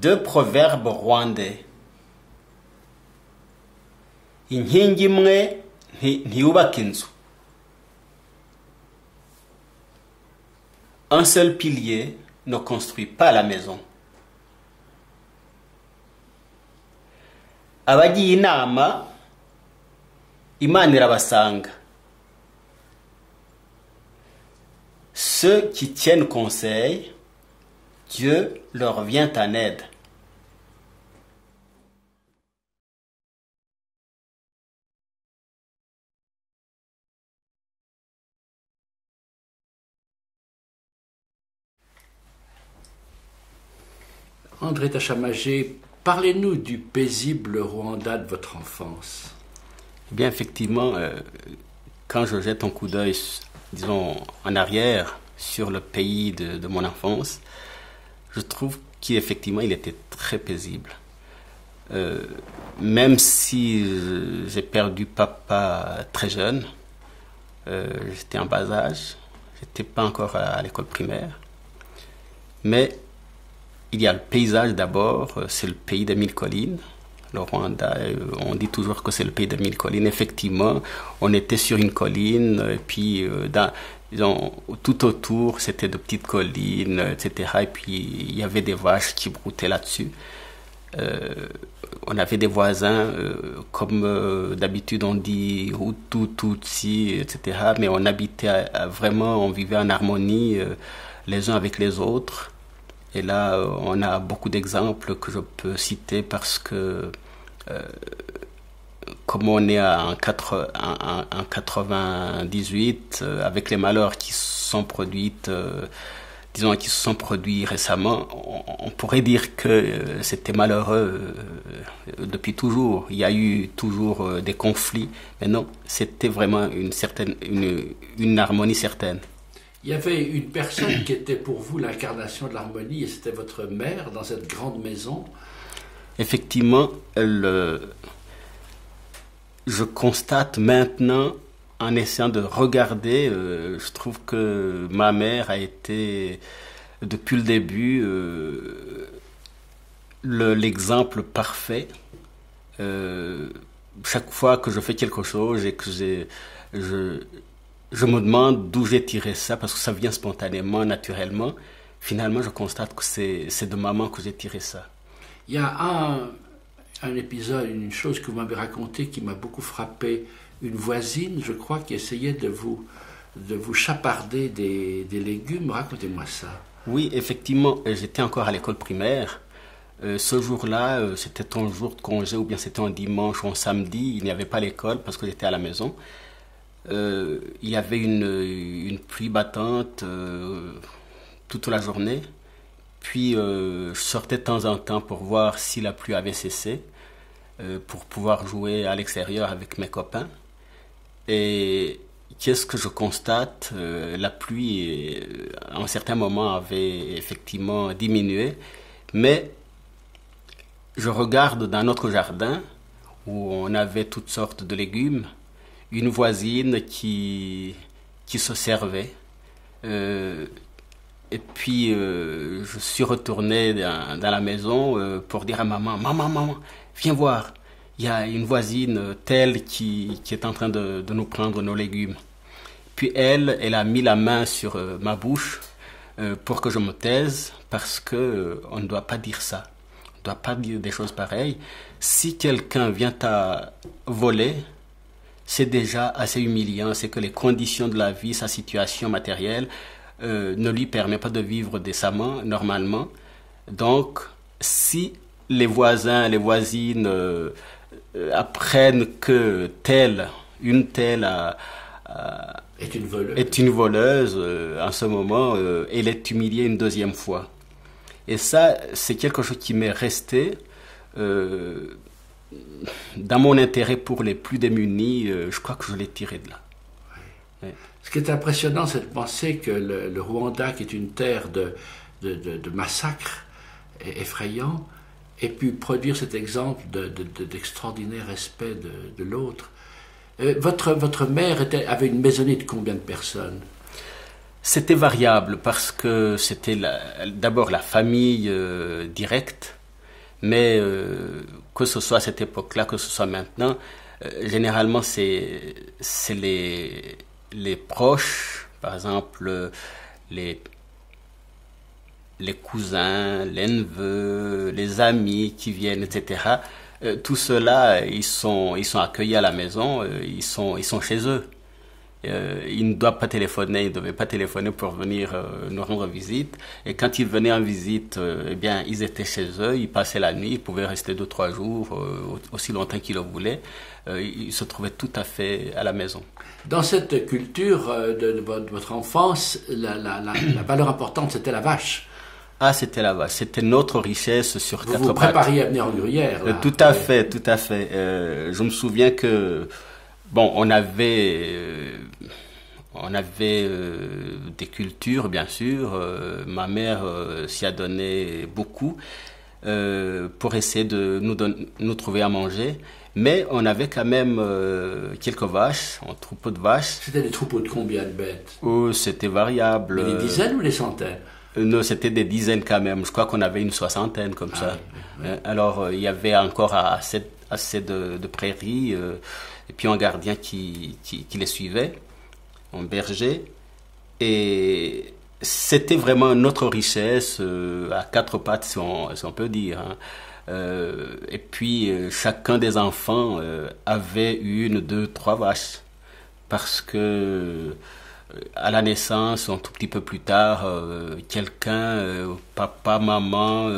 Deux proverbes rwandais. Inkingi imwe ntiyubaka inzu. Un seul pilier ne construit pas la maison. Abagiye inama, Imana irabasanga. Ceux qui tiennent conseil, Dieu leur vient en aide. André Tachamagé, parlez-nous du paisible Rwanda de votre enfance. Eh bien, effectivement, quand je jette un coup d'œil, disons, en arrière sur le pays de mon enfance, je trouve qu'effectivement, il était très paisible. Même si j'ai perdu papa très jeune, j'étais en bas âge, j'étais pas encore à l'école primaire, mais il y a le paysage d'abord, c'est le pays des mille collines. Le Rwanda, on dit toujours que c'est le pays des mille collines. Effectivement, on était sur une colline, et puis disons, tout autour, c'était de petites collines, etc. Et puis, il y avait des vaches qui broutaient là-dessus. On avait des voisins, comme d'habitude on dit Hutu, Tutsi, etc. Mais on habitait vraiment, on vivait en harmonie les uns avec les autres. Et là, on a beaucoup d'exemples que je peux citer parce que, comme on est en 98, avec les malheurs qui se sont produits, disons, qui se sont produits récemment, on pourrait dire que c'était malheureux depuis toujours. Il y a eu toujours des conflits, mais non, c'était vraiment une harmonie certaine. Il y avait une personne qui était pour vous l'incarnation de l'harmonie, et c'était votre mère dans cette grande maison. Effectivement, je constate maintenant, en essayant de regarder, je trouve que ma mère a été, depuis le début, l'exemple parfait. Chaque fois que je fais quelque chose et que je me demande d'où j'ai tiré ça, parce que ça vient spontanément, naturellement. Finalement, je constate que c'est de maman que j'ai tiré ça. Il y a un épisode, une chose que vous m'avez racontée qui m'a beaucoup frappé. Une voisine, je crois, qui essayait de vous chaparder des légumes. Racontez-moi ça. Oui, effectivement, j'étais encore à l'école primaire. Ce jour-là, c'était un jour de congé, ou bien c'était un dimanche ou un samedi. Il n'y avait pas l'école parce que j'étais à la maison. Il y avait une pluie battante toute la journée. Puis je sortais de temps en temps pour voir si la pluie avait cessé, pour pouvoir jouer à l'extérieur avec mes copains. Et qu'est-ce que je constate? La pluie, à un certain moment, avait effectivement diminué. Mais je regarde dans notre jardin, où on avait toutes sortes de légumes, une voisine qui se servait. Et puis, je suis retourné dans la maison pour dire à maman, viens voir. Il y a une voisine telle qui est en train de nous prendre nos légumes. Puis elle a mis la main sur ma bouche pour que je me taise, parce que on ne doit pas dire ça. On ne doit pas dire des choses pareilles. Si quelqu'un vient à voler, c'est déjà assez humiliant. C'est que les conditions de la vie, sa situation matérielle, ne lui permet pas de vivre décemment, normalement. Donc, si les voisins, les voisines apprennent que une telle est une voleuse, en ce moment, elle est humiliée une deuxième fois. Et ça, c'est quelque chose qui m'est resté dans mon intérêt pour les plus démunis. Je crois que je l'ai tiré de là. Ouais. Ce qui est impressionnant, c'est de penser que le Rwanda, qui est une terre de massacres effrayants, ait pu produire cet exemple d'extraordinaire respect de l'autre. Votre mère avait une maisonnée de combien de personnes? C'était variable parce que c'était d'abord la famille directe, Mais que ce soit à cette époque-là, que ce soit maintenant, généralement c'est les proches, par exemple les cousins, les neveux, les amis qui viennent, etc. Tout cela, ils sont accueillis à la maison, ils sont chez eux. Ils ne doivent pas téléphoner, ils ne devaient pas téléphoner pour venir nous rendre visite. Et quand ils venaient en visite, eh bien, ils étaient chez eux, ils passaient la nuit, ils pouvaient rester 2-3 jours, aussi longtemps qu'ils le voulaient. Ils se trouvaient tout à fait à la maison. Dans cette culture de votre enfance, la valeur importante, c'était la vache. Ah, c'était la vache. C'était notre richesse sur quatre pattes. Vous vous prépariez à venir en Gruyère, là. Tout à fait, tout à fait. Je me souviens que, bon, on avait des cultures, bien sûr. Ma mère s'y a donné beaucoup pour essayer de nous trouver à manger. Mais on avait quand même quelques vaches, un troupeau de vaches. C'était des troupeaux de combien de bêtes? Oh, c'était variable. Mais des dizaines ou des centaines? Non, c'était des dizaines quand même. Je crois qu'on avait une soixantaine comme ça. Oui. Alors, il y avait encore assez de prairies et puis un gardien qui les suivait, un berger. Et c'était vraiment notre richesse à quatre pattes, si on peut dire. Hein. Et puis, chacun des enfants avait 1, 2, 3 vaches. Parce que à la naissance, un tout petit peu plus tard, quelqu'un, papa, maman,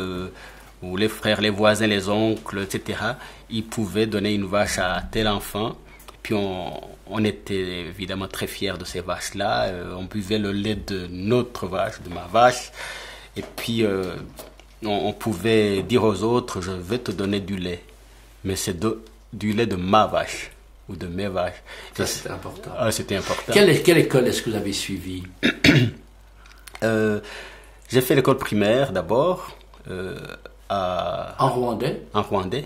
ou les frères, les voisins, les oncles, etc., ils pouvaient donner une vache à tel enfant. Puis on était évidemment très fiers de ces vaches-là. On buvait le lait de notre vache, de ma vache. Et puis on pouvait dire aux autres, je vais te donner du lait. Mais c'est du lait de ma vache. Ou de mes vaches. Ça, c'était important. Ah, c'était important. Quelle école est-ce que vous avez suivie? J'ai fait l'école primaire d'abord. En rwandais? En rwandais.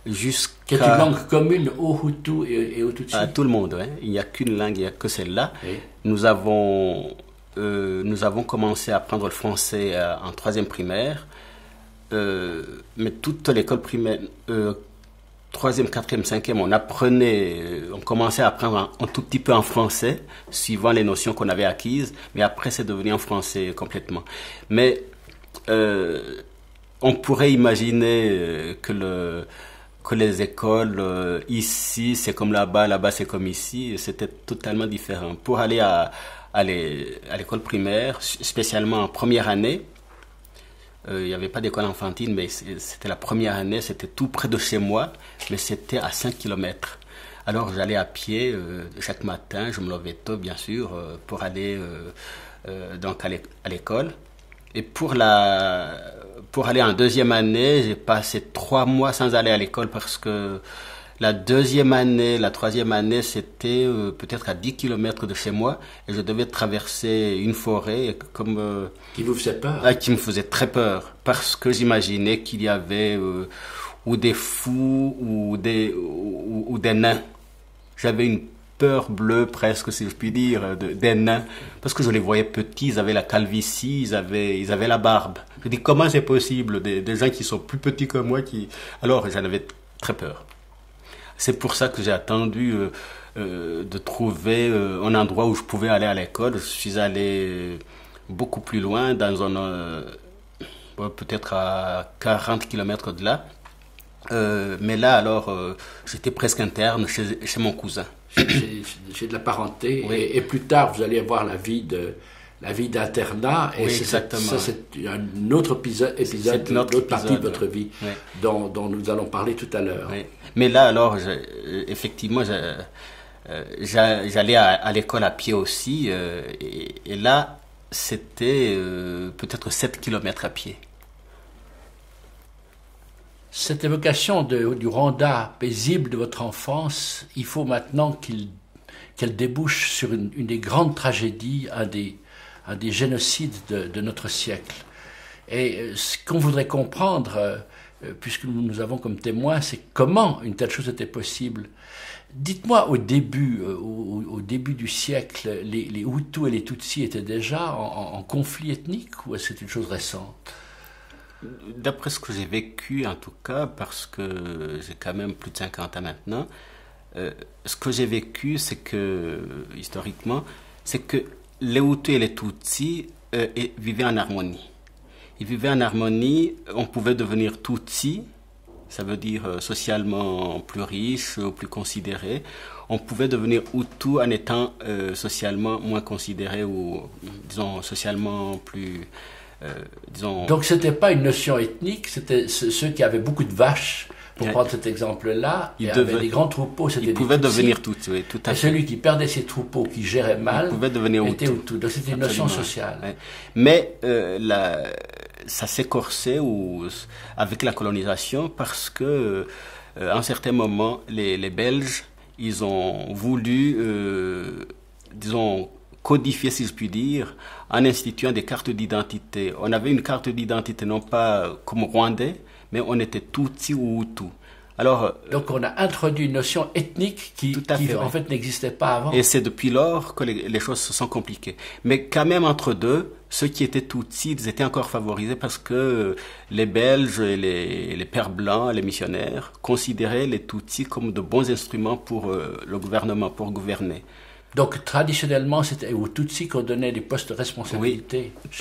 Jusqu'à... Qui est une langue commune au Hutu et au Tutsi? À tout le monde, hein. Il n'y a qu'une langue, il n'y a que celle-là. Oui. Nous avons commencé à apprendre le français en 3e primaire. Mais toute l'école primaire... 3e, 4e, 5e, on commençait à apprendre un tout petit peu en français, suivant les notions qu'on avait acquises, mais après c'est devenu en français complètement. Mais on pourrait imaginer que les écoles ici c'est comme là-bas c'est comme ici, c'était totalement différent. Pour aller à l'école primaire, spécialement en première année, il n'y avait pas d'école enfantine, mais c'était la première année, c'était tout près de chez moi, mais c'était à 5 km. Alors j'allais à pied chaque matin, je me levais tôt bien sûr, pour aller donc à l'école. Et pour aller en 2e année, j'ai passé 3 mois sans aller à l'école parce que la 2e année, la 3e année, c'était peut-être à 10 km de chez moi et je devais traverser une forêt comme... qui vous faisait peur? Qui me faisait très peur parce que j'imaginais qu'il y avait ou des fous ou des nains. J'avais une peur bleue presque, si je puis dire, des nains parce que je les voyais petits, ils avaient la calvitie, ils avaient la barbe. Je dis comment c'est possible, des gens qui sont plus petits que moi Alors j'en avais très peur. C'est pour ça que j'ai attendu de trouver un endroit où je pouvais aller à l'école. Je suis allé beaucoup plus loin, peut-être à 40 km de là. Mais là, alors, j'étais presque interne chez mon cousin. J'ai de la parenté. Oui. Et plus tard, vous allez avoir la vie d'internat. Et oui, exactement. Ça, c'est un autre épisode, une autre partie de votre vie, oui. dont nous allons parler tout à l'heure. Oui. Mais là, alors, effectivement, j'allais à l'école à pied aussi. Et là, c'était peut-être 7 km à pied. Cette évocation du Rwanda paisible de votre enfance, il faut maintenant qu'elle débouche sur une des grandes tragédies, un des génocides de notre siècle. Et ce qu'on voudrait comprendre, puisque nous avons comme témoin, c'est comment une telle chose était possible. Dites-moi, au début du siècle, les Hutus et les Tutsis étaient déjà en conflit ethnique, ou est-ce que c'est une chose récente? D'après ce que j'ai vécu, en tout cas, parce que j'ai quand même plus de 50 ans maintenant, ce que j'ai vécu, c'est que, historiquement, c'est que les Hutus et les Tutsis vivaient en harmonie. Ils vivaient en harmonie, on pouvait devenir Tutsi, ça veut dire socialement plus riche, plus considéré. On pouvait devenir Hutu en étant socialement moins considéré ou, disons, socialement plus... disons... Donc c'était pas une notion ethnique, c'était ceux qui avaient beaucoup de vaches, pour prendre cet exemple-là, et avaient des grands troupeaux, c'était des Tutsis. Ils pouvaient devenir Tutsis, oui, tout à fait. Et celui qui perdait ses troupeaux, qui gérait mal, pouvait devenir était Hutu. Donc c'était une notion sociale. Ouais. Mais ça s'est corsé avec la colonisation parce que, à un certain moment, les Belges, ils ont voulu, disons, codifier, si je puis dire, en instituant des cartes d'identité. On avait une carte d'identité non pas comme Rwandais, mais on était Tutsi ou Hutu. Alors, donc on a introduit une notion ethnique qui en fait n'existait pas avant. Et c'est depuis lors que les choses se sont compliquées. Mais quand même entre deux, ceux qui étaient Tutsis, ils étaient encore favorisés parce que les Belges et les pères blancs, les missionnaires, considéraient les Tutsis comme de bons instruments pour le gouvernement, pour gouverner. Donc traditionnellement, c'était aux Tutsis qu'on donnait des postes de responsabilité. Oui. De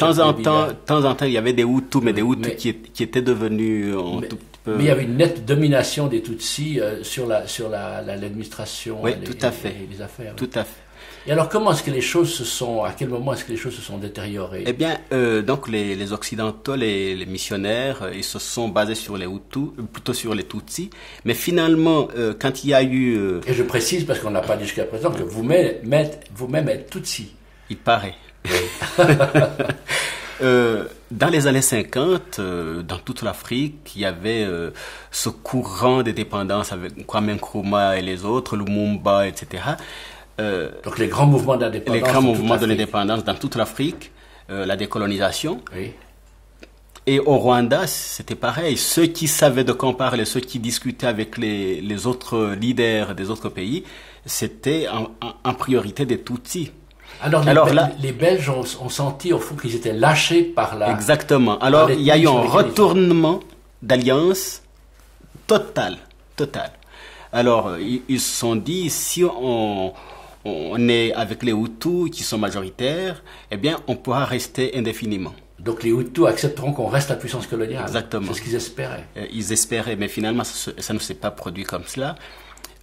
temps en temps, il y avait des Hutus, mais des Hutus qui étaient devenus tout petit peu... Mais il y avait une nette domination des Tutsis sur l'administration oui, et tout à fait. les affaires. Tout à fait. Et alors, comment est-ce que les choses à quel moment est-ce que les choses se sont détériorées? Eh bien, donc les Occidentaux, les missionnaires, ils se sont basés sur les Hutus, plutôt sur les Tutsis. Mais finalement, quand il y a eu... Et je précise, parce qu'on n'a pas dit jusqu'à présent, que vous-même êtes Tutsi. Il paraît. Oui. Dans les années 50, dans toute l'Afrique, il y avait ce courant de dépendance avec Kwame Nkrumah et les autres, Lumumba, etc., donc les grands mouvements d'indépendance. Les grands mouvements de l'indépendance dans toute l'Afrique, la décolonisation. Oui. Et au Rwanda, c'était pareil. Ceux qui savaient de quoi on parlait, ceux qui discutaient avec les autres leaders des autres pays, c'était en priorité des Tutsis. Alors les Belges ont senti au fond qu'ils étaient lâchés par la... Exactement. Alors il y a eu un retournement d'alliance total. Alors ils se sont dit, si on est avec les Hutus qui sont majoritaires, eh bien, on pourra rester indéfiniment. Donc les Hutus accepteront qu'on reste la puissance coloniale. Exactement. C'est ce qu'ils espéraient. Ils espéraient, mais finalement, ça ne s'est pas produit comme cela.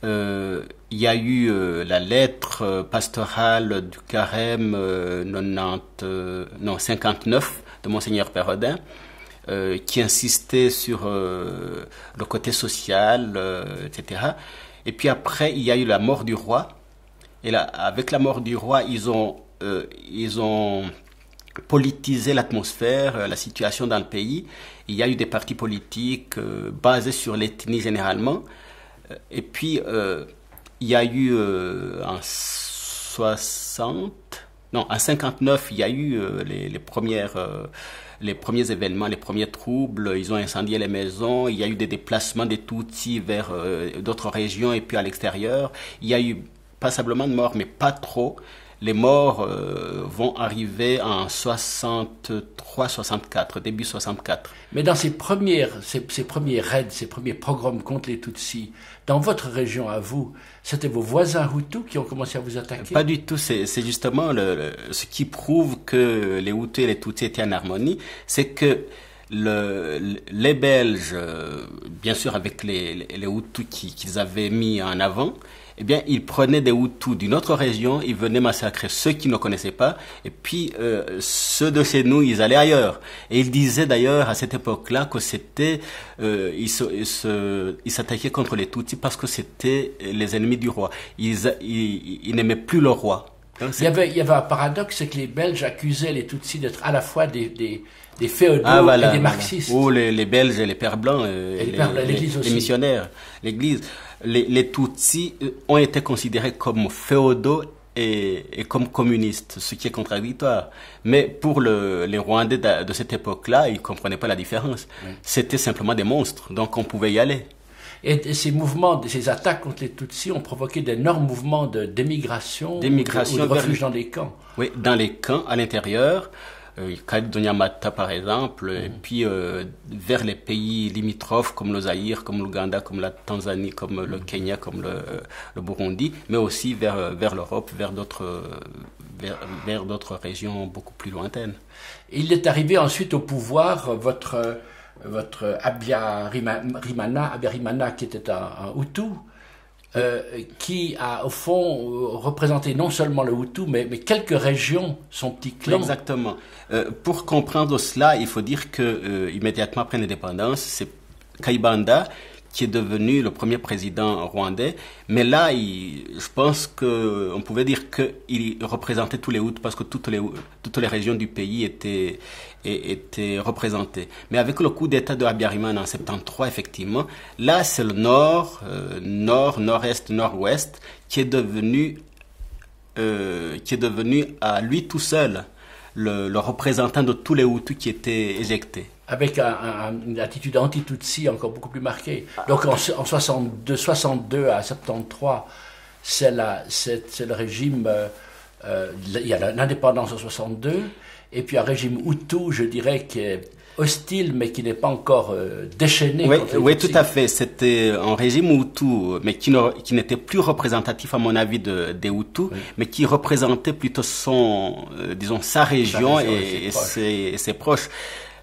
Il y a eu la lettre pastorale du carême 59 de Monseigneur Perrodin, qui insistait sur le côté social, etc. Et puis après, il y a eu la mort du roi. Et là, avec la mort du roi, ils ont politisé l'atmosphère, la situation dans le pays. Il y a eu des partis politiques basés sur l'ethnie généralement. Et puis, il y a eu en 59, il y a eu les premiers événements, les premiers troubles. Ils ont incendié les maisons. Il y a eu des déplacements des Tutsis vers d'autres régions et puis à l'extérieur. Il y a eu passablement de morts, mais pas trop. Les morts vont arriver en 63-64, début 64. Mais dans ces premiers raids, ces premiers pogroms contre les Tutsis, dans votre région à vous, c'était vos voisins Hutus qui ont commencé à vous attaquer? Pas du tout. C'est justement ce qui prouve que les Hutus et les Tutsis étaient en harmonie. C'est que les Belges, bien sûr avec les Hutus qu'ils avaient mis en avant, eh bien, ils prenaient des Hutus d'une autre région, ils venaient massacrer ceux qui ne connaissaient pas, et puis ceux de chez nous, ils allaient ailleurs. Et ils disaient d'ailleurs à cette époque-là que c'était, ils s'attaquaient contre les Tutsis parce que c'était les ennemis du roi. Ils n'aimaient plus le roi. Donc, il y avait un paradoxe, c'est que les Belges accusaient les Tutsis d'être à la fois des féodaux et des marxistes. Ou les Belges et les pères blancs, les missionnaires, l'Église. Les Tutsis ont été considérés comme féodaux et comme communistes, ce qui est contradictoire. Mais pour les Rwandais de cette époque-là, ils ne comprenaient pas la différence. Oui. C'était simplement des monstres, donc on pouvait y aller. Et ces mouvements, ces attaques contre les Tutsis ont provoqué d'énormes mouvements d'émigration ou de refuge dans les camps. Oui, dans les camps, à l'intérieur. Calédonie-Mata par exemple, et puis vers les pays limitrophes comme le Zaïre, comme l'Ouganda, comme la Tanzanie, comme le Kenya, comme le Burundi, mais aussi vers l'Europe, vers d'autres régions beaucoup plus lointaines. Il est arrivé ensuite au pouvoir, votre Abiyarimana, qui était un Hutu, qui a au fond représenté non seulement le Hutu, mais quelques régions, son petit clan. Exactement. Pour comprendre cela, il faut dire que immédiatement après l'indépendance, c'est Kayibanda qui est devenu le premier président rwandais. Mais là, je pense qu'on pouvait dire qu'il représentait tous les Hutus parce que toutes les régions du pays étaient représentées. Mais avec le coup d'État de Habyarimana en 73, effectivement, là, c'est le nord, nord-est, nord-ouest qui est devenu à lui tout seul le représentant de tous les Hutus qui étaient éjectés. Avec une attitude anti-Tutsi encore beaucoup plus marquée. Donc en 62 à 73, c'est le régime, il y a l'indépendance en 62, et puis un régime Hutu, je dirais, qui est hostile, mais qui n'est pas encore déchaîné. Oui, tout à fait. C'était un régime Hutu, mais qui n'était plus représentatif, à mon avis, des Hutus, oui, mais qui représentait plutôt sa région et ses proches.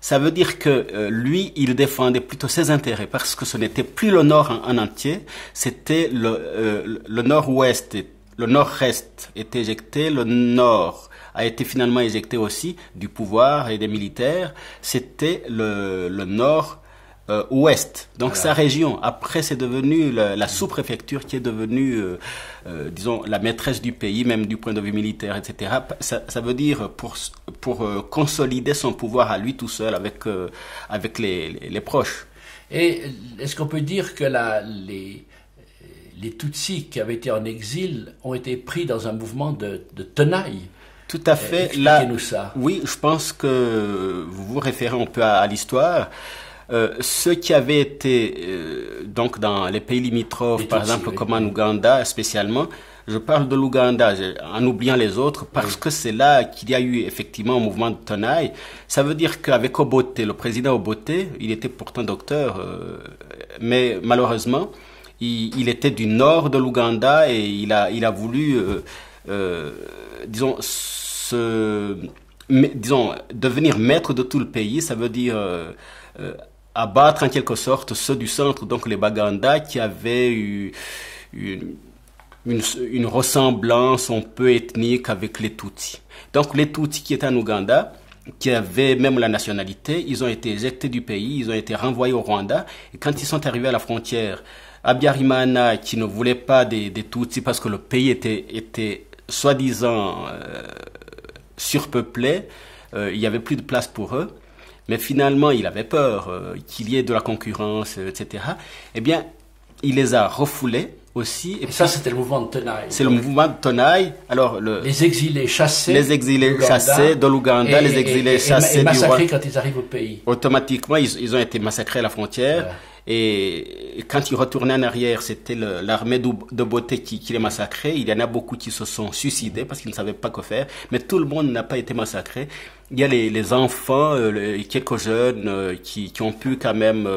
Ça veut dire que lui, il défendait plutôt ses intérêts parce que ce n'était plus le nord en entier, c'était le nord-ouest, le nord-est était éjecté, le nord a été finalement éjecté aussi du pouvoir et des militaires, c'était le nord-ouest. Donc sa région, après c'est devenu la sous-préfecture qui est devenue, disons, la maîtresse du pays, même du point de vue militaire, etc. Ça veut dire pour consolider son pouvoir à lui tout seul avec les proches. Et est-ce qu'on peut dire que les Tutsis qui avaient été en exil ont été pris dans un mouvement de tenaille? Tout à fait. Expliquez-nous ça. Oui, je pense que vous vous référez un peu à l'histoire. Ceux qui avaient été donc dans les pays limitrophes, par exemple comme en Ouganda spécialement, je parle de l'Ouganda en oubliant les autres parce que c'est là qu'il y a eu effectivement un mouvement de tenaille. Ça veut dire qu'avec Obote, le président Obote, il était pourtant docteur, mais malheureusement, il était du nord de l'Ouganda et il a voulu, disons, devenir maître de tout le pays. Ça veut dire abattre en quelque sorte ceux du centre, donc les Baganda, qui avaient eu une ressemblance un peu ethnique avec les Tutsis. Donc les Tutsis qui étaient en Ouganda, qui avaient même la nationalité, ils ont été éjectés du pays, ils ont été renvoyés au Rwanda, et quand ils sont arrivés à la frontière, Habyarimana, qui ne voulait pas des Tutsis parce que le pays était soi-disant surpeuplé, il n'y avait plus de place pour eux, mais finalement il avait peur qu'il y ait de la concurrence, etc. Eh bien, il les a refoulés aussi. Et ça, c'était le mouvement de tenaille. C'est le mouvement de tenaille. Alors, les exilés chassés. Les exilés chassés de l'Ouganda, les exilés chassés et massacrés quand ils arrivent au pays. Automatiquement, ils ont été massacrés à la frontière. Ouais. Et quand ils retournaient en arrière, c'était l'armée de Beauté qui les massacrait. Il y en a beaucoup qui se sont suicidés parce qu'ils ne savaient pas quoi faire. Mais tout le monde n'a pas été massacré. Il y a les enfants, quelques jeunes qui ont pu quand même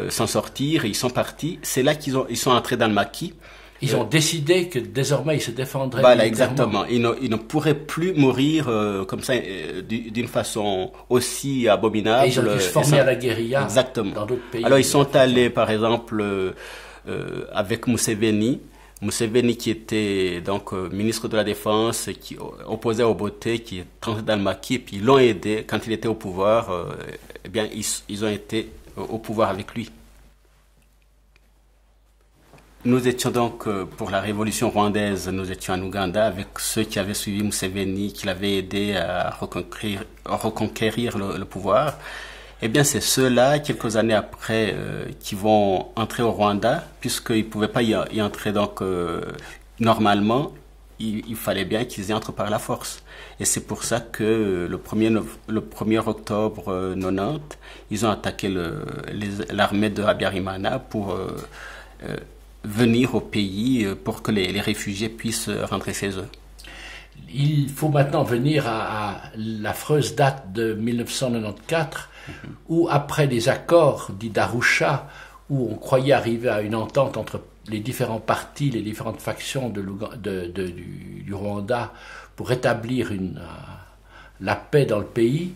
s'en sortir. Et ils sont partis. C'est là qu'ils sont entrés dans le maquis. Ils ont décidé que désormais ils se défendraient. Voilà, exactement. Ils ne pourraient plus mourir comme ça d'une façon aussi abominable. Et ils ont pu se former à la guérilla. Exactement. Dans d'autres pays. Alors ils sont allés, par exemple, avec Museveni qui était donc ministre de la Défense, qui opposait au Obote, qui est entré dans le maquis, et puis ils l'ont aidé quand il était au pouvoir. Eh bien, ils ont été au pouvoir avec lui. Nous étions donc, pour la révolution rwandaise, nous étions en Ouganda avec ceux qui avaient suivi Museveni, qui l'avaient aidé à reconquérir le pouvoir. Eh bien, c'est ceux-là, quelques années après, qui vont entrer au Rwanda, puisqu'ils ne pouvaient pas y entrer donc normalement. Il fallait bien qu'ils y entrent par la force. Et c'est pour ça que le 1er octobre 90, ils ont attaqué l'armée de Habyarimana pour venir au pays pour que les réfugiés puissent rentrer chez eux. Il faut maintenant venir à l'affreuse date de 1994, où après les accords dits d'Arusha, où on croyait arriver à une entente entre les différents partis, les différentes factions du Rwanda pour rétablir la paix dans le pays,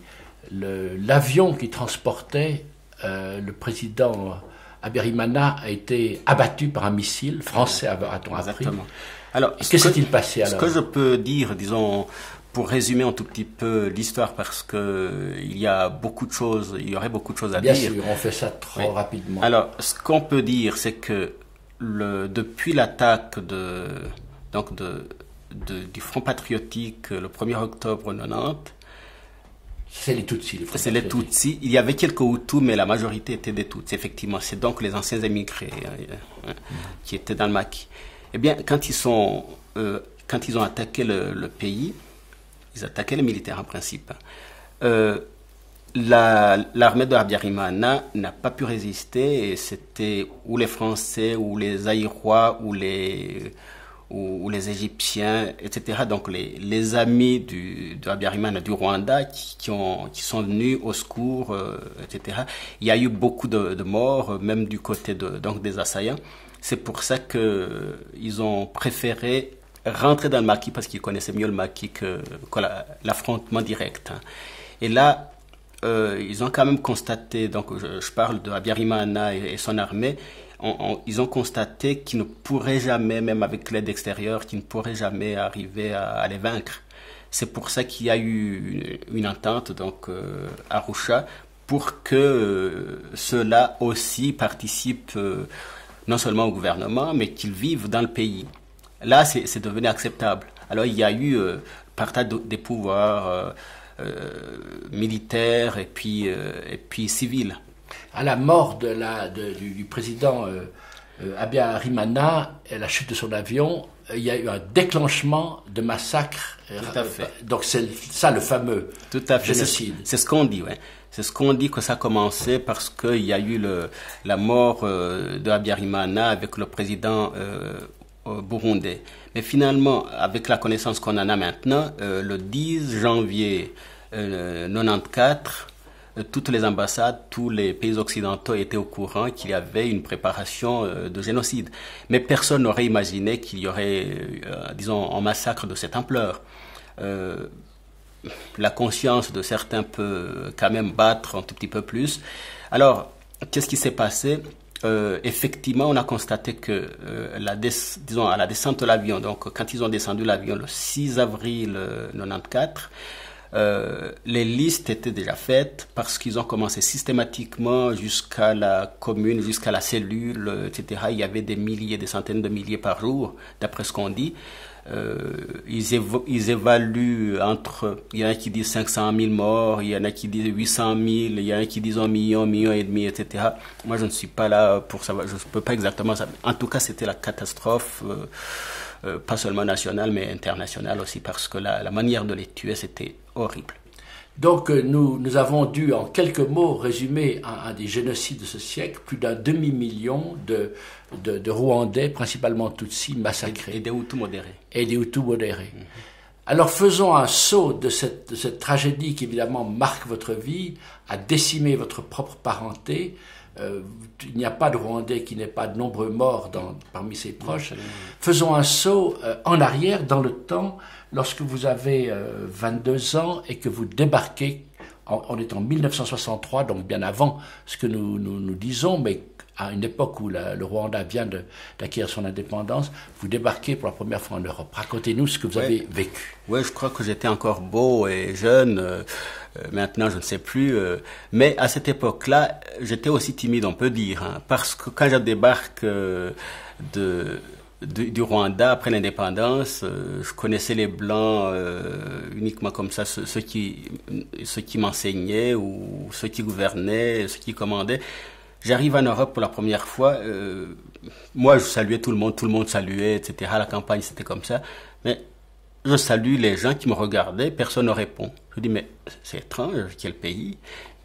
l'avion qui transportait le président Habyarimana a été abattu par un missile français, a-t-on appris. Exactement. Alors, que s'est-il passé alors? Ce que je peux dire, disons, pour résumer un tout petit peu l'histoire, parce que il y aurait beaucoup de choses à Bien dire. Bien sûr, on fait ça trop rapidement. Alors, ce qu'on peut dire, c'est que depuis l'attaque du Front patriotique le 1er octobre 90, c'est les Tutsis. C'est les Tutsis. Il y avait quelques Hutus, mais la majorité était des Tutsis, effectivement. C'est donc les anciens émigrés qui étaient dans le maquis. Eh bien, quand ils ont attaqué le pays, ils attaquaient les militaires en principe. L'armée de Habyarimana n'a pas pu résister, et c'était ou les Français, ou les Aïrois, ou les Égyptiens, etc. Donc les amis de Habyarimana du Rwanda qui sont venus au secours, etc. Il y a eu beaucoup de morts, même du côté donc des assaillants. C'est pour ça que ils ont préféré rentrer dans le maquis, parce qu'ils connaissaient mieux le maquis que l'affrontement direct. Et là, ils ont quand même constaté, donc je parle de Habyarimana et son armée, ils ont constaté qu'ils ne pourraient jamais, même avec l'aide extérieure, qu'ils ne pourraient jamais arriver à les vaincre. C'est pour ça qu'il y a eu une entente, donc Arusha, pour que ceux-là aussi participent non seulement au gouvernement, mais qu'ils vivent dans le pays. Là, c'est devenu acceptable. Alors, il y a eu partage des pouvoirs militaires et puis civils. À la mort du président Habyarimana et la chute de son avion, il y a eu un déclenchement de massacre. Tout à fait. Donc c'est ça le fameux génocide. C'est ce qu'on dit, ouais. C'est ce qu'on dit, que ça a commencé parce qu'il y a eu la mort de Habyarimana avec le président burundais. Mais finalement, avec la connaissance qu'on en a maintenant, le 10 janvier 94, toutes les ambassades, tous les pays occidentaux étaient au courant qu'il y avait une préparation de génocide. Mais personne n'aurait imaginé qu'il y aurait, disons, un massacre de cette ampleur. La conscience de certains peut quand même battre un tout petit peu plus. Alors, qu'est-ce qui s'est passé? Effectivement, on a constaté que disons, à la descente de l'avion, donc quand ils ont descendu l'avion le 6 avril 94, les listes étaient déjà faites, parce qu'ils ont commencé systématiquement jusqu'à la commune, jusqu'à la cellule, etc. Il y avait des milliers, des centaines de milliers par jour, d'après ce qu'on dit. Ils évaluent il y en a qui disent 500 000 morts, il y en a qui disent 800 000, il y en a qui disent 1 million, 1,5 million, etc. Moi, je ne suis pas là pour savoir, je ne peux pas exactement savoir. En tout cas, c'était la catastrophe, pas seulement nationale, mais internationale aussi, parce que la manière de les tuer, c'était horrible. Donc nous avons dû en quelques mots résumer un des génocides de ce siècle, plus d'un demi-million de Rwandais, principalement Tutsis, massacrés. Et des Hutus modérés. Alors faisons un saut de cette tragédie qui évidemment marque votre vie, a décimé votre propre parenté. Il n'y a pas de Rwandais qui n'ait pas de nombreux morts parmi ses proches. Faisons un saut en arrière dans le temps, lorsque vous avez 22 ans et que vous débarquez, on est en 1963, donc bien avant ce que nous disons, mais à une époque où le Rwanda vient d'acquérir son indépendance, vous débarquez pour la première fois en Europe. Racontez-nous ce que vous avez vécu. Oui, je crois que j'étais encore beau et jeune. Maintenant, je ne sais plus. Mais à cette époque-là, j'étais aussi timide, on peut dire. Hein, parce que quand je débarque du Rwanda après l'indépendance, je connaissais les Blancs uniquement comme ça, ceux qui m'enseignaient ou ceux qui gouvernaient, ceux qui commandaient. J'arrive en Europe pour la première fois. Moi, je saluais tout le monde saluait, etc. La campagne, c'était comme ça. Mais je salue les gens qui me regardaient, personne ne répond. Je dis, mais c'est étrange, quel pays?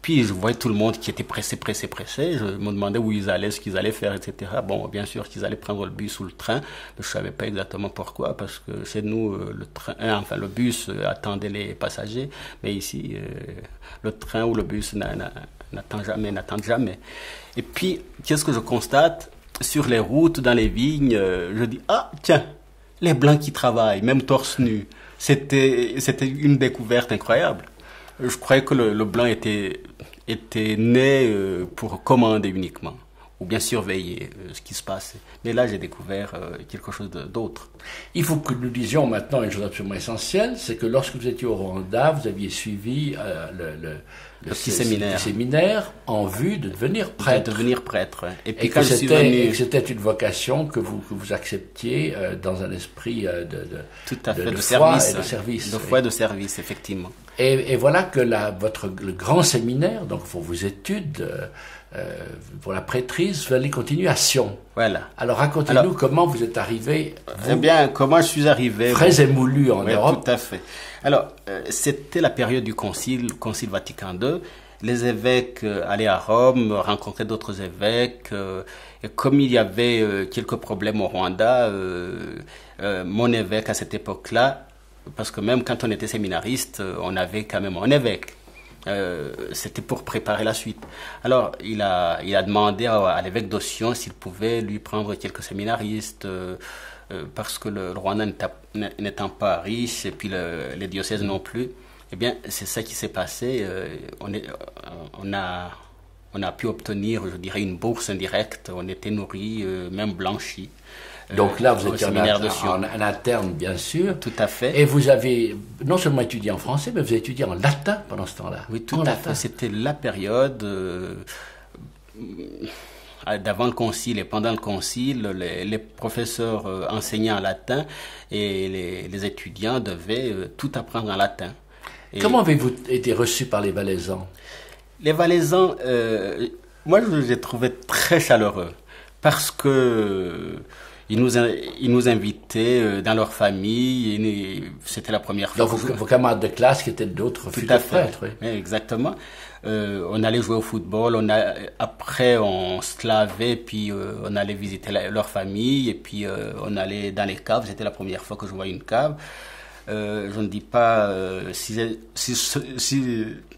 Puis je voyais tout le monde qui était pressé. Je me demandais où ils allaient, ce qu'ils allaient faire, etc. Bon, bien sûr qu'ils allaient prendre le bus ou le train, mais je savais pas exactement pourquoi, parce que chez nous, le bus attendait les passagers, mais ici, le train ou le bus n'attendent jamais. Et puis, qu'est-ce que je constate? Sur les routes, dans les vignes, je dis, ah, tiens, les Blancs qui travaillent, même torse nu. C'était une découverte incroyable. Je croyais que le Blanc était né pour commander uniquement, ou bien surveiller ce qui se passe. Mais là, j'ai découvert quelque chose d'autre. Il faut que nous disions maintenant une chose absolument essentielle, c'est que lorsque vous étiez au Rwanda, vous aviez suivi le petit séminaire en vue de devenir prêtre. Et puis quand je suis venu... Et que c'était une vocation que vous acceptiez dans un esprit tout à fait, de foi et de service. De foi et de service, effectivement. Et voilà que le grand séminaire, donc pour vos études, pour la prêtrise, vous allez continuer à Sion. Voilà. Alors racontez-nous comment vous êtes arrivé. Eh bien, comment je suis arrivé. Très émoulu en Europe. Tout à fait. Alors, c'était la période du Concile Vatican II. Les évêques allaient à Rome, rencontraient d'autres évêques. Et comme il y avait quelques problèmes au Rwanda, mon évêque à cette époque-là, parce que même quand on était séminariste, on avait quand même un évêque. C'était pour préparer la suite. Alors, il a demandé à l'évêque d'Ossion s'il pouvait lui prendre quelques séminaristes, parce que le Rwanda n'étant pas riche, et puis les diocèses non plus. Eh bien, c'est ça qui s'est passé. On a pu obtenir, je dirais, une bourse indirecte. On était nourris, même blanchis. Donc là, vous étiez en interne, bien sûr. Tout à fait. Et vous avez non seulement étudié en français, mais vous avez étudié en latin pendant ce temps-là. Oui, tout à fait. C'était la période d'avant le concile et pendant le concile. Les professeurs enseignaient en latin et les étudiants devaient tout apprendre en latin. Comment avez-vous été reçu par les Valaisans? Les Valaisans, moi, je les ai trouvés très chaleureux parce que ils nous invitaient dans leur famille. C'était la première fois. Donc vos camarades de classe qui étaient d'autres futurs prêtres. Oui, exactement. On allait jouer au football. Après, on se lavait, puis on allait visiter leur famille, et puis on allait dans les caves. C'était la première fois que je voyais une cave. Je ne dis pas si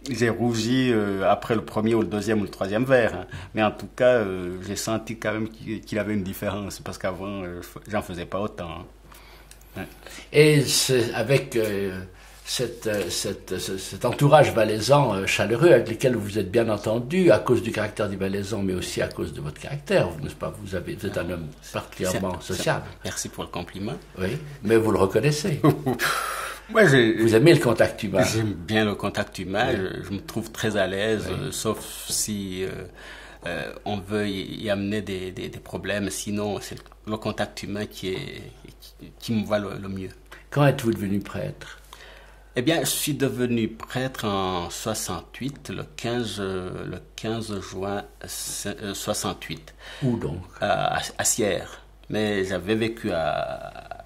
j'ai rougi après le premier ou le deuxième ou le troisième verre, hein. Mais en tout cas, j'ai senti quand même qu'il avait une différence, parce qu'avant, j'en faisais pas autant, hein. Ouais. Et avec cet entourage valaisan chaleureux avec lequel vous vous êtes bien entendu, à cause du caractère des Valaisans, mais aussi à cause de votre caractère, n'est-ce pas? Vous êtes un homme particulièrement sociable. Merci pour le compliment. Oui, mais vous le reconnaissez. Moi, vous aimez le contact humain. J'aime bien le contact humain. Oui. Je me trouve très à l'aise, oui. Sauf si on veut y amener des problèmes. Sinon, c'est le contact humain qui me va le mieux. Quand êtes-vous devenu prêtre? Eh bien, je suis devenu prêtre en 68, le 15 juin 68. Où donc? À Sierre. Mais j'avais vécu à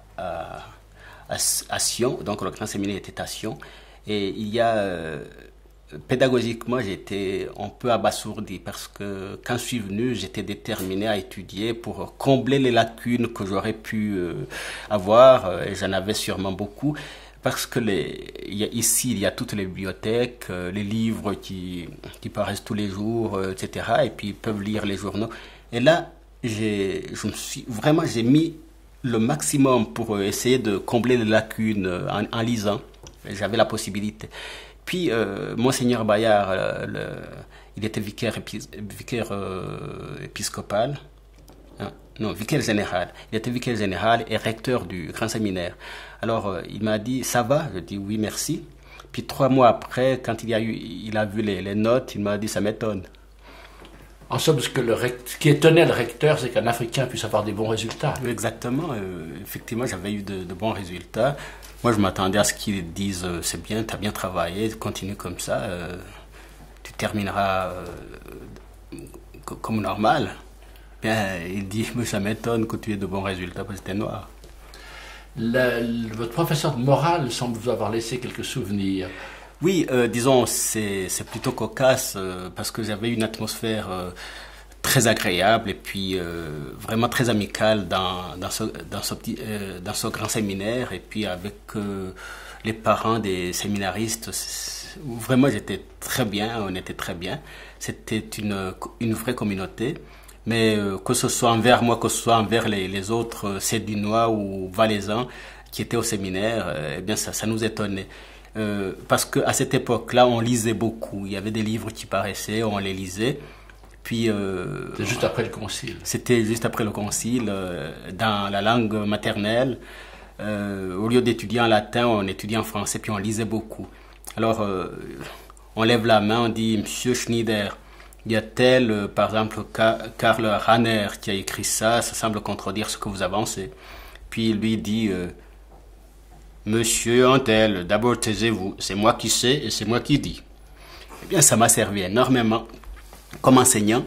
Sion, donc le grand séminaire était à Sion. Et il y a, pédagogiquement, j'étais un peu abasourdi parce que quand je suis venu, j'étais déterminé à étudier pour combler les lacunes que j'aurais pu avoir, et j'en avais sûrement beaucoup. Parce que ici, il y a toutes les bibliothèques, les livres qui paraissent tous les jours, etc. Et puis, ils peuvent lire les journaux. Et là, j'ai mis le maximum pour essayer de combler les lacunes en lisant. J'avais la possibilité. Puis, Monseigneur Bayard, il était vicaire épiscopal. Non, vicaire général. Il était vicaire général et recteur du grand séminaire. Alors, il m'a dit, ça va? Je dis, oui, merci. Puis 3 mois après, quand il a vu les notes, il m'a dit, ça m'étonne. En somme, ce qui étonnait le recteur, c'est qu'un Africain puisse avoir des bons résultats. Exactement. Effectivement, j'avais eu de bons résultats. Moi, je m'attendais à ce qu'ils disent, c'est bien, tu as bien travaillé, continue comme ça, tu termineras comme normal. Bien, il dit, mais ça m'étonne que tu aies de bons résultats parce que t'es noir. Votre professeur de morale semble vous avoir laissé quelques souvenirs. Oui, disons, c'est plutôt cocasse parce que j'avais une atmosphère très agréable et puis vraiment très amicale dans ce grand séminaire et puis avec les parents des séminaristes. Vraiment, j'étais très bien, on était très bien. C'était une vraie communauté. Mais que ce soit envers moi, que ce soit envers les autres Cédunois ou Valaisans qui étaient au séminaire, eh bien ça nous étonnait. Parce que à cette époque-là, on lisait beaucoup. Il y avait des livres qui paraissaient, on les lisait. Puis c'est juste après le concile. C'était juste après le concile, dans la langue maternelle. Au lieu d'étudier en latin, on étudiait en français, puis on lisait beaucoup. Alors, on lève la main, on dit Monsieur Schneider. Il y a tel, par exemple, Karl Rahner qui a écrit ça semble contredire ce que vous avancez. Puis il lui dit Monsieur Antel, d'abord taisez-vous, c'est moi qui sais et c'est moi qui dis. Eh bien, ça m'a servi énormément comme enseignant.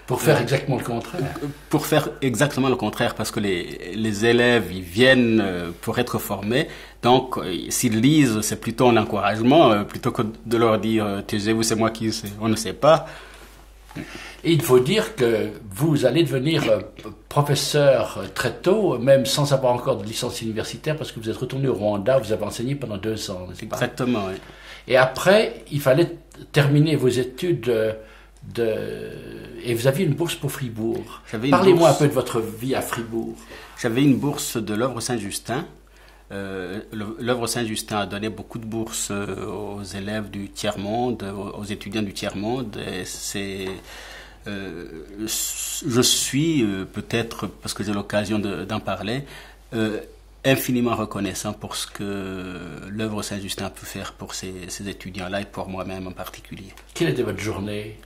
Pour faire exactement le contraire. Pour faire exactement le contraire, parce que les élèves, ils viennent pour être formés. Donc, s'ils lisent, c'est plutôt un encouragement, plutôt que de leur dire taisez-vous, c'est moi qui sais. On ne sait pas. Et il faut dire que vous allez devenir professeur très tôt, même sans avoir encore de licence universitaire, parce que vous êtes retourné au Rwanda, vous avez enseigné pendant 2 ans, n'est-ce pas? Exactement, oui. Et après, il fallait terminer vos études et vous aviez une bourse pour Fribourg. Parlez-moi un peu de votre vie à Fribourg. J'avais une bourse de l'œuvre Saint-Justin. L'œuvre Saint-Justin a donné beaucoup de bourses aux élèves du tiers-monde, aux étudiants du tiers-monde. Je suis peut-être, parce que j'ai l'occasion d'en parler, infiniment reconnaissant pour ce que l'œuvre Saint-Justin a pu faire pour ces étudiants-là et pour moi-même en particulier. Quelle était votre journée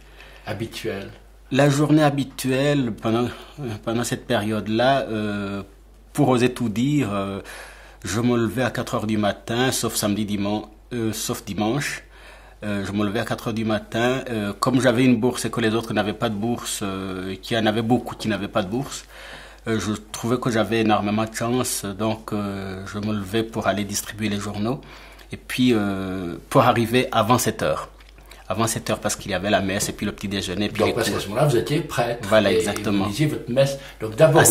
habituelle? La journée habituelle pendant cette période-là, pour oser tout dire, je me levais à 4 heures du matin, sauf dimanche. Je me levais à 4 heures du matin. Comme j'avais une bourse et que les autres n'avaient pas de bourse, qu'il y en avait beaucoup qui n'avaient pas de bourse, je trouvais que j'avais énormément de chance. Donc, je me levais pour aller distribuer les journaux. Et puis, pour arriver avant 7 heures. Avant 7 heures, parce qu'il y avait la messe et puis le petit déjeuner. Puis donc, parce qu'à ce moment-là, vous étiez prêtre. Voilà, exactement. Vous lisiez votre messe. Donc, d'abord,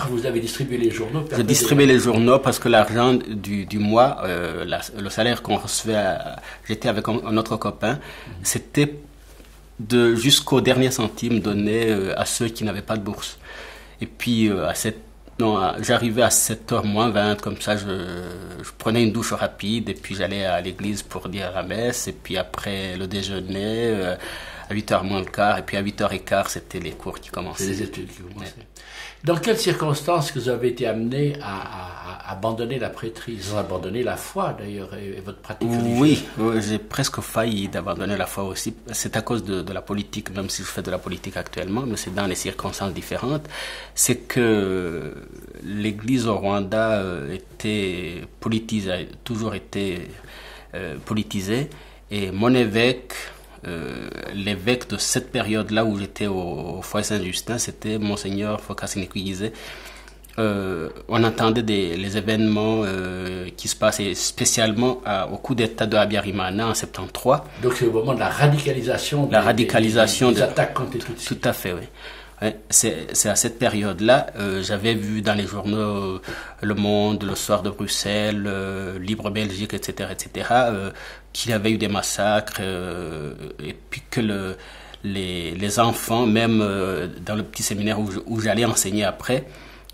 vous avez distribué les journaux. Je distribuais les journaux parce que l'argent du mois, le salaire qu'on recevait, j'étais avec un autre copain, c'était jusqu'au dernier centime donné à ceux qui n'avaient pas de bourse. Et puis, j'arrivais à 7h moins 20, comme ça, je prenais une douche rapide et puis j'allais à l'église pour dire la messe. Et puis après le déjeuner, à 8h moins le quart, et puis à 8h15, c'était les cours qui commençaient. C'est les études qui commençaient. Ouais. Dans quelles circonstances que vous avez été amené à abandonner la prêtrise, à abandonner la foi d'ailleurs et votre pratique religieuse? Oui, j'ai presque failli d'abandonner la foi aussi. C'est à cause de la politique, même si je fais de la politique actuellement, mais c'est dans les circonstances différentes. C'est que l'Église au Rwanda était politisée, toujours été politisée, et mon évêque, l'évêque de cette période-là où j'étais au foyer Saint-Justin, c'était Monseigneur Fokasinekwize. On entendait les événements qui se passaient spécialement au coup d'État de Habyarimana en 73. Donc c'est au moment de la radicalisation des attaques contre les Tutsis. Tout à fait, oui. Ouais, c'est à cette période-là, j'avais vu dans les journaux Le Monde, Le Soir de Bruxelles, Libre Belgique, etc., qu'il y avait eu des massacres et puis que les enfants, même dans le petit séminaire où j'allais enseigner après,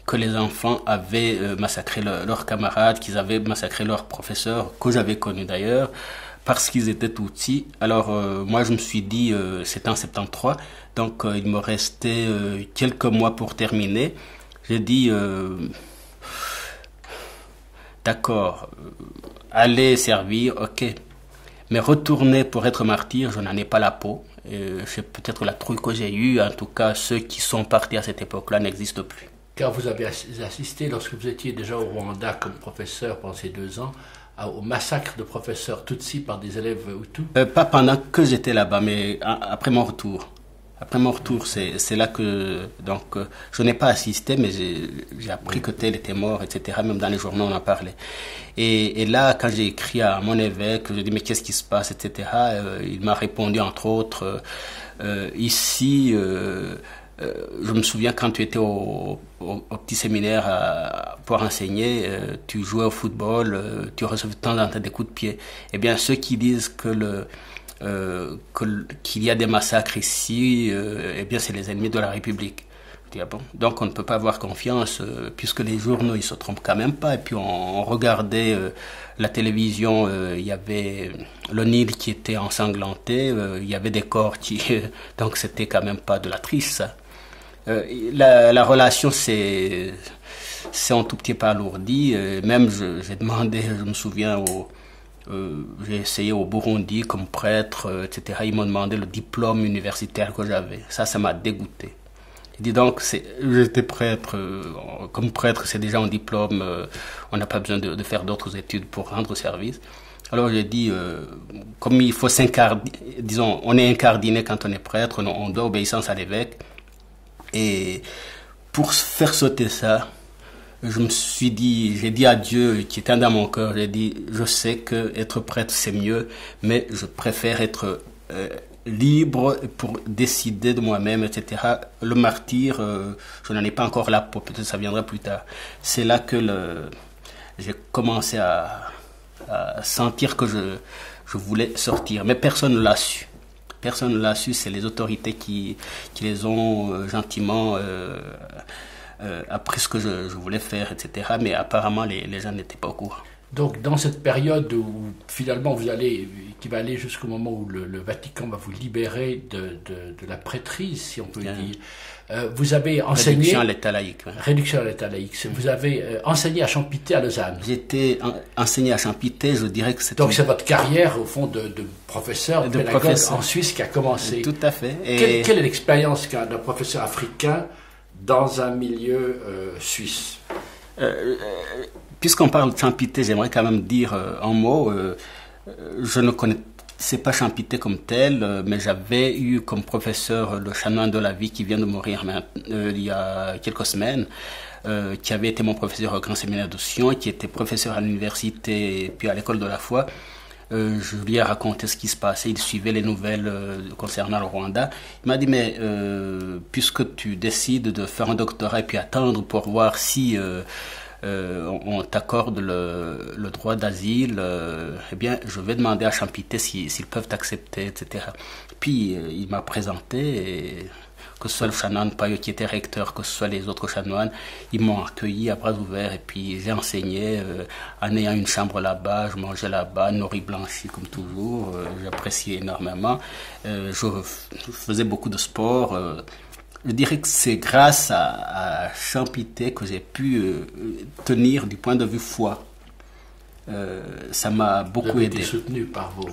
que les enfants avaient massacré leurs camarades, qu'ils avaient massacré leurs professeurs, que j'avais connus d'ailleurs, parce qu'ils étaient tout petits. Alors moi je me suis dit, c'était en 73, donc il me restait quelques mois pour terminer. J'ai dit, d'accord, aller servir, ok, mais retourner pour être martyr, je n'en ai pas la peau. C'est peut-être la trouille que j'ai eue, en tout cas ceux qui sont partis à cette époque-là n'existent plus. Car vous avez assisté, lorsque vous étiez déjà au Rwanda comme professeur pendant ces 2 ans, au massacre de professeurs Tutsis par des élèves Hutus? Pas pendant que j'étais là-bas, mais après mon retour. Après mon retour, c'est là que, donc, je n'ai pas assisté, mais j'ai appris que tel était mort, etc. Même dans les journaux, on en parlait. Et là, quand j'ai écrit à mon évêque, je lui ai dit, mais qu'est-ce qui se passe, etc. Il m'a répondu, entre autres, ici, je me souviens quand tu étais au petit séminaire pour enseigner, tu jouais au football, tu recevais de temps en temps des coups de pied. Eh bien, ceux qui disent qu'il y a des massacres ici, eh bien, c'est les ennemis de la République. Je dis, ah bon? Donc, on ne peut pas avoir confiance, puisque les journaux, ils se trompent quand même pas. Et puis, on regardait la télévision, il y avait le Nil qui était ensanglanté, il y avait des corps donc, c'était quand même pas de la triche, ça. La relation c'est un tout petit peu alourdi. Même j'ai demandé, je me souviens, j'ai essayé au Burundi comme prêtre, etc. Ils m'ont demandé le diplôme universitaire que j'avais. Ça m'a dégoûté. Il dit donc, j'étais prêtre, comme prêtre, c'est déjà un diplôme, on n'a pas besoin de faire d'autres études pour rendre service. Alors j'ai dit, comme il faut disons, on est incardiné quand on est prêtre, on doit obéissance à l'évêque. Et pour faire sauter ça, j'ai dit à Dieu qui était dans mon cœur, j'ai dit, je sais que être prêtre c'est mieux, mais je préfère être libre pour décider de moi-même, etc. Le martyr, je n'en ai pas encore là, peut-être ça viendra plus tard. C'est là que j'ai commencé à sentir que je voulais sortir, mais personne ne l'a su. Personne ne l'a su, c'est les autorités qui les ont gentiment appris ce que je voulais faire, etc. Mais apparemment, les gens n'étaient pas au courant. Donc, dans cette période où finalement qui va aller jusqu'au moment où le Vatican va vous libérer de la prêtrise, si on peut dire, vous avez enseigné... Réduction à l'état laïque. Ouais. Réduction à l'état laïque. Vous avez enseigné à Champité à Lausanne. J'étais enseigné à Champité, je dirais que c'était... Donc c'est votre carrière, au fond, de professeur, de pédagogue en Suisse qui a commencé. Tout à fait. Quelle est l'expérience d'un professeur africain dans un milieu suisse? Puisqu'on parle de Champité, j'aimerais quand même dire un mot. Je ne connaissais pas Champité comme tel, mais j'avais eu comme professeur le chanoine de la vie qui vient de mourir il y a quelques semaines, qui avait été mon professeur au Grand Séminaire de Sion, qui était professeur à l'université et puis à l'école de la foi. Je lui ai raconté ce qui se passait, il suivait les nouvelles concernant le Rwanda. Il m'a dit, mais puisque tu décides de faire un doctorat et puis attendre pour voir si on t'accorde le droit d'asile, eh bien, je vais demander à Champité s'ils peuvent t'accepter, etc. Puis, il m'a présenté, et que ce soit le chanoine Payot qui était recteur, que ce soit les autres chanoines, ils m'ont accueilli à bras ouverts, et puis j'ai enseigné en ayant une chambre là-bas, je mangeais là-bas, nourri blanchi comme toujours, j'appréciais énormément, je faisais beaucoup de sport. Je dirais que c'est grâce à Champité que j'ai pu tenir du point de vue foi. Ça m'a beaucoup aidé. Vous avez été soutenu par vos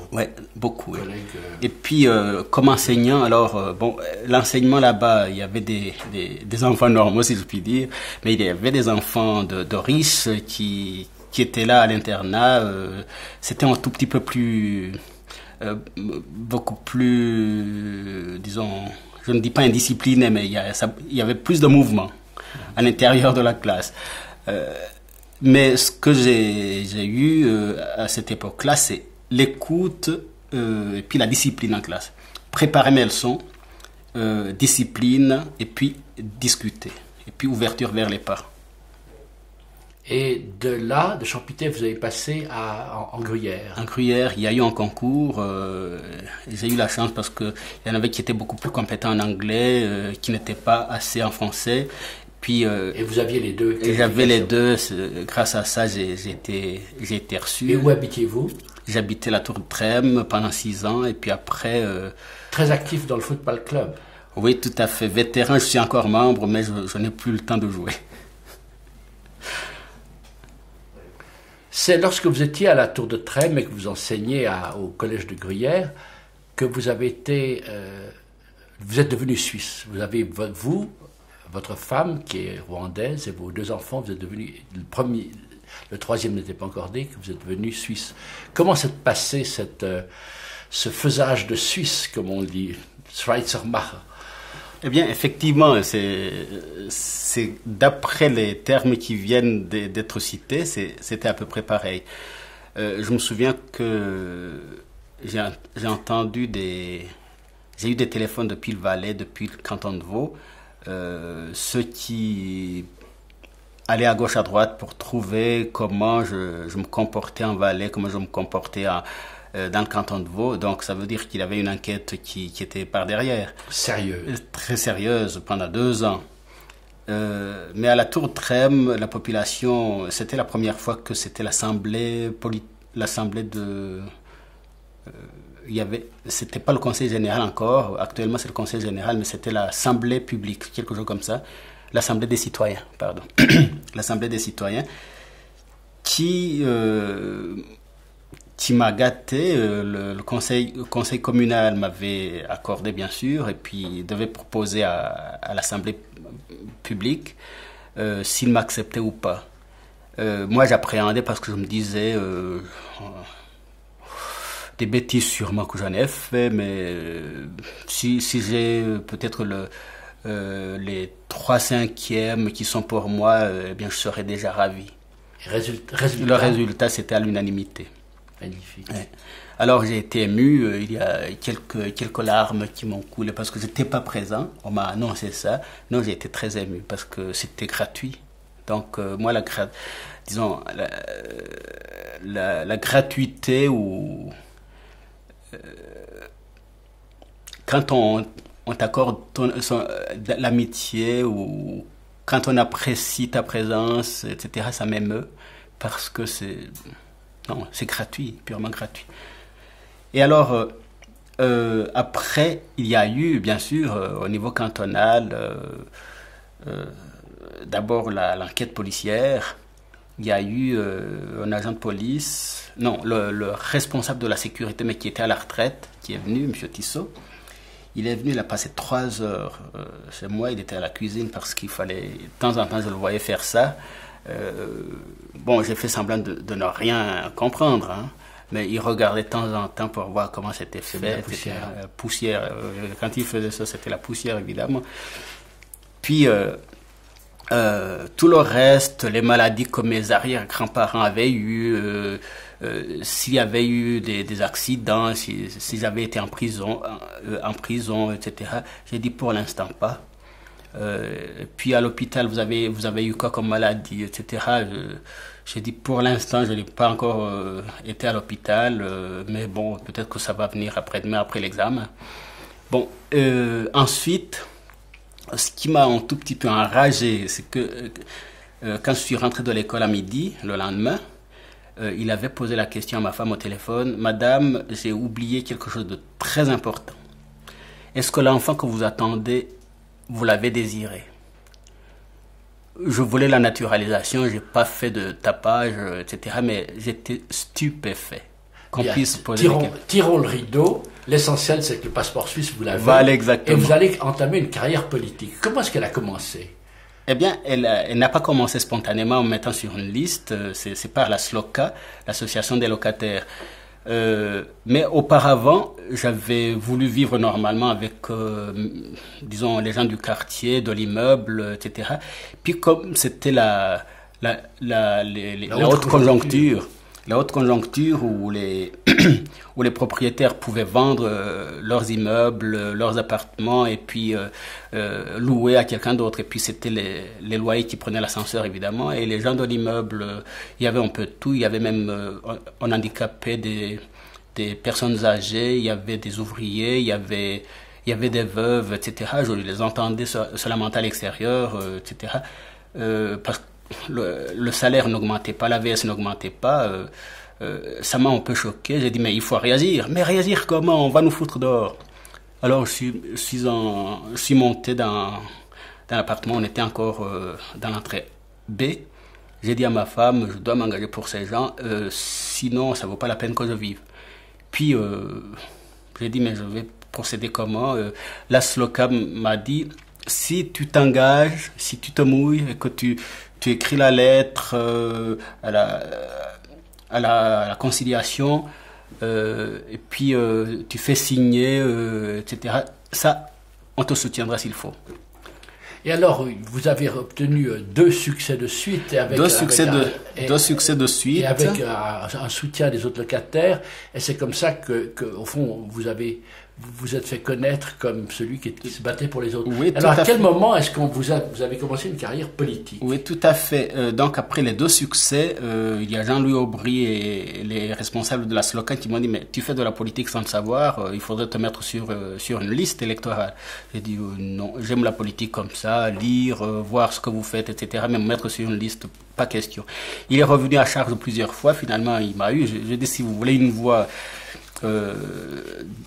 beaucoup, collègues. Et puis, comme enseignant, alors, l'enseignement là-bas, il y avait des enfants normaux, si je puis dire, mais il y avait des enfants de riches qui étaient là à l'internat. C'était un tout petit peu plus, beaucoup plus, disons, je ne dis pas indiscipliné, mais il y avait plus de mouvement à l'intérieur de la classe. Mais ce que j'ai eu à cette époque-là, c'est l'écoute et puis la discipline en classe. Préparer mes leçons, discipline et puis discuter. Et puis ouverture vers les parents. Et de là, de Champité, vous avez passé en Gruyère. En Gruyère, il y a eu un concours. J'ai eu la chance parce qu'il y en avait qui étaient beaucoup plus compétents en anglais, qui n'étaient pas assez en français. Puis, et vous aviez les deux. Et j'avais les deux. Grâce à ça, j'ai été reçu. Et où habitiez-vous? J'habitais la Tour de Trême pendant 6 ans. Et puis après... Très actif dans le football club. Oui, tout à fait. Vétéran, je suis encore membre, mais je n'ai plus le temps de jouer. C'est lorsque vous étiez à la Tour de Trême et que vous enseignez au Collège de Gruyère que vous avez été... vous êtes devenu suisse. Vous avez, votre femme qui est rwandaise et vos 2 enfants, vous êtes devenu le troisième n'était pas encore né, que vous êtes devenu suisse. Comment s'est passé ce faisage de Suisse, comme on dit, Schweizermacher? Eh bien, effectivement, c'est d'après les termes qui viennent d'être cités, c'était à peu près pareil. Je me souviens que j'ai entendu j'ai eu des téléphones depuis le Valais, depuis le canton de Vaud, ceux qui allaient à gauche à droite pour trouver comment je me comportais en Valais, comment je me comportais dans le canton de Vaud. Donc ça veut dire qu'il y avait une enquête qui était par derrière. Sérieuse. Très sérieuse, pendant 2 ans. Mais à la Tour de Trême, la population, c'était la première fois que c'était l'assemblée de... c'était pas le conseil général encore, actuellement c'est le conseil général, mais c'était l'assemblée publique, quelque chose comme ça. L'assemblée des citoyens, pardon. L'assemblée des citoyens qui m'a gâté. Le conseil communal m'avait accordé, bien sûr, et puis devait proposer à l'assemblée publique s'il m'acceptait ou pas. Moi, j'appréhendais parce que je me disais des bêtises sûrement que j'en ai fait, mais si j'ai peut-être les 3/5 qui sont pour moi, eh bien, je serais déjà ravi. Le résultat, c'était à l'unanimité. Magnifique. Ouais. Alors j'ai été ému, il y a quelques larmes qui m'ont coulé parce que j'étais pas présent. On m'a annoncé ça. Non, j'ai été très ému parce que c'était gratuit. Donc moi, disons, la gratuité ou quand on t'accorde l'amitié ou quand on apprécie ta présence, etc., ça m'émeut parce que c'est gratuit, purement gratuit. Et alors, après, il y a eu, bien sûr, au niveau cantonal, d'abord l'enquête policière. Il y a eu un agent de police, non, le responsable de la sécurité, mais qui était à la retraite, qui est venu, M. Tissot. Il est venu, il a passé 3 heures chez moi, il était à la cuisine parce qu'il fallait, de temps en temps, je le voyais faire ça. Bon, j'ai fait semblant de ne rien comprendre, hein, mais il regardait de temps en temps pour voir comment c'était fait. La poussière. Poussière. Quand il faisait ça, c'était la poussière, évidemment. Puis, tout le reste, les maladies que mes arrière-grands-parents avaient eues, s'il y avait eu des accidents, si j'avais été en prison, etc. J'ai dit pour l'instant pas. Puis à l'hôpital, vous avez eu quoi comme maladie, etc. J'ai dit pour l'instant, je n'ai pas encore été à l'hôpital, mais bon, peut-être que ça va venir après-demain, après l'examen. Bon, ensuite, ce qui m'a un tout petit peu enragé, c'est que quand je suis rentré de l'école à midi, le lendemain, il avait posé la question à ma femme au téléphone: Madame, j'ai oublié quelque chose de très important. Est-ce que l'enfant que vous attendez, vous l'avez désiré? Je voulais la naturalisation, j'ai pas fait de tapage, etc. Mais j'étais stupéfait qu'on puisse poser tirons le rideau. L'essentiel, c'est que le passeport suisse, vous l'avez. Voilà, exactement. Et vous allez entamer une carrière politique. Comment est-ce qu'elle a commencé? Eh bien, elle n'a pas commencé spontanément en mettant sur une liste. C'est par la SLOCA, l'association des locataires. Mais auparavant, j'avais voulu vivre normalement avec, disons, les gens du quartier, de l'immeuble, etc. Puis comme c'était la haute conjoncture, où les où les propriétaires pouvaient vendre leurs immeubles, leurs appartements et puis louer à quelqu'un d'autre. Et puis c'était les loyers qui prenaient l'ascenseur, évidemment. Et les gens de l'immeuble, il y avait un peu de tout. Il y avait même un handicapé, des personnes âgées, il y avait des ouvriers, il y avait des veuves, etc. Je les entendais se lamenter à l'extérieur, etc. Parce que le salaire n'augmentait pas, la VS n'augmentait pas. Ça m'a un peu choqué. J'ai dit, mais il faut réagir. Mais réagir comment? On va nous foutre dehors. Alors je suis monté dans l'appartement. On était encore dans l'entrée B. J'ai dit à ma femme, je dois m'engager pour ces gens, sinon ça vaut pas la peine que je vive. Puis j'ai dit, mais je vais procéder comment? La SLOCA m'a dit, si tu t'engages, si tu te mouilles et que tu écris la lettre à la conciliation, et puis tu fais signer, etc. Ça, on te soutiendra s'il faut. Et alors, vous avez obtenu 2 succès de suite. Et avec, deux succès de suite. Et avec un soutien des autres locataires. Et c'est comme ça que au fond, vous vous êtes fait connaître comme celui qui se battait pour les autres. Oui, alors, à quel moment est-ce que vous avez commencé une carrière politique? Oui, tout à fait. Donc, après les 2 succès, il y a Jean-Louis Aubry et les responsables de la SLOCAN qui m'ont dit, mais tu fais de la politique sans le savoir, il faudrait te mettre sur une liste électorale. J'ai dit, non, j'aime la politique comme ça, lire, voir ce que vous faites, etc. Mais me mettre sur une liste, pas question. Il est revenu à charge plusieurs fois, finalement, il m'a eu. J'ai dit, si vous voulez une voix...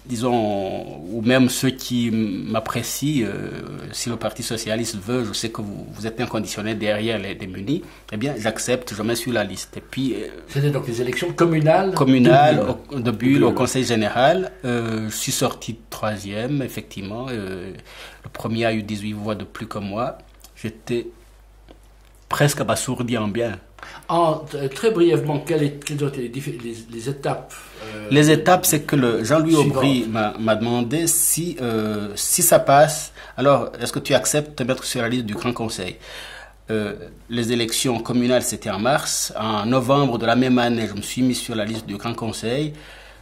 disons, ou même ceux qui m'apprécient, si le Parti Socialiste veut, je sais que vous êtes inconditionnel derrière les démunis, eh bien j'accepte, je mets sur la liste. Et puis, c'était donc les élections communales de Bulle, au Conseil Général. Je suis sorti 3e, effectivement. Le premier a eu 18 voix de plus que moi. J'étais presque abasourdi en bien. Très brièvement, quelles ont été les étapes? Les étapes, c'est que Jean-Louis Aubry m'a demandé si ça passe, alors est-ce que tu acceptes de te mettre sur la liste du Grand Conseil? Les élections communales, c'était en mars. En novembre de la même année, je me suis mis sur la liste du Grand Conseil.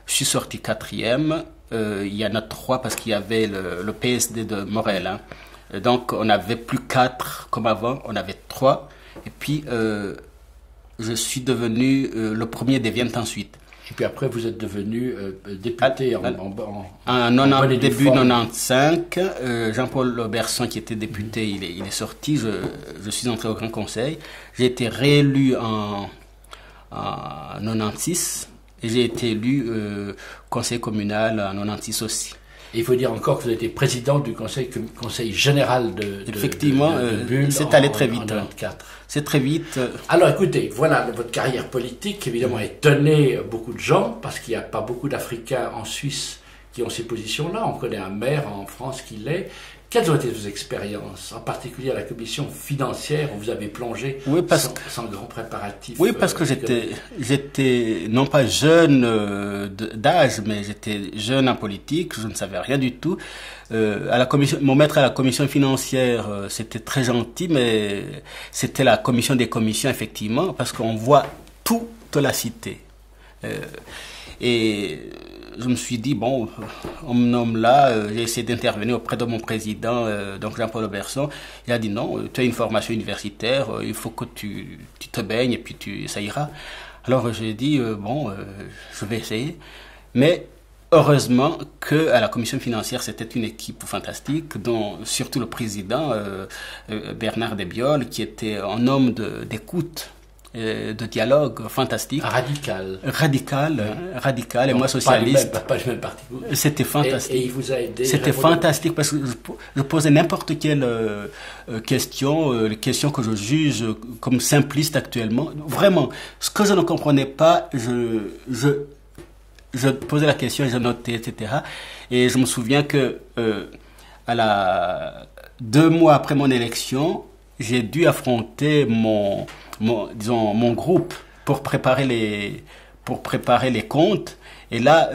Je suis sorti 4e. Il y en a 3 parce qu'il y avait le PSD de Morel. Hein. Donc, on n'avait plus 4 comme avant, on avait 3. Et puis... je suis devenu le premier des Viennes ensuite. Et puis après, vous êtes devenu député début 95. Jean-Paul Berson, qui était député, il est sorti. Je suis entré au Grand Conseil. J'ai été réélu en 96 et j'ai été élu conseil communal en 96 aussi. Et il faut dire encore que vous avez été président du conseil général de Effectivement, Bulle. C'est allé très vite. 94. C'est très vite. Alors écoutez, voilà votre carrière politique, évidemment, a étonné beaucoup de gens, parce qu'il n'y a pas beaucoup d'Africains en Suisse qui ont ces positions-là. On connaît un maire en France qui l'est. Quelles ont été vos expériences, en particulier à la commission financière où vous avez plongé sans grand préparatif? Oui, parce que j'étais non pas jeune d'âge, mais j'étais jeune en politique, je ne savais rien du tout. Mon maître à la commission financière, c'était très gentil, mais c'était la commission des commissions, effectivement, parce qu'on voit toute la cité. Et je me suis dit, bon, on me nomme là, j'ai essayé d'intervenir auprès de mon président, donc Jean-Paul Berson. Il a dit non, tu as une formation universitaire, il faut que tu te baignes et puis ça ira. Alors j'ai dit, je vais essayer. Mais heureusement qu'à la commission financière, c'était une équipe fantastique, dont surtout le président, Bernard Desbiol, qui était un homme d'écoute. De dialogue fantastique. Radical, et moi socialiste. Pas le même parti. C'était fantastique. Et il vous a aidé. C'était fantastique parce que je posais n'importe quelle question, les questions que je juge comme simplistes actuellement. Vraiment, ce que je ne comprenais pas, je posais la question et je notais, etc. Et je me souviens que 2 mois après mon élection, j'ai dû affronter mon groupe pour préparer les comptes. Et là,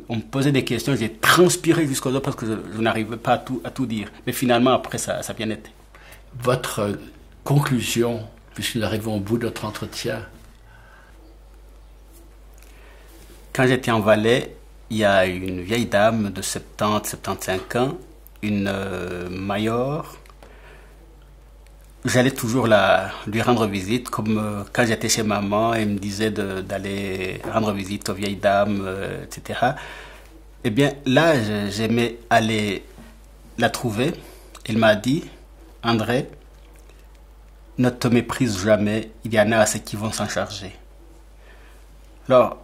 on me posait des questions, j'ai transpiré jusqu'aux autres parce que je n'arrivais pas à tout dire. Mais finalement, après, ça a bien été. Votre conclusion, puisque nous arrivons au bout de notre entretien? Quand j'étais en Valais, il y a une vieille dame de 75 ans, une Mayor. J'allais toujours lui rendre visite, comme quand j'étais chez maman, elle me disait d'aller rendre visite aux vieilles dames, etc. Eh bien, là, j'aimais aller la trouver. Elle m'a dit, André, ne te méprise jamais, il y en a assez qui vont s'en charger. Alors,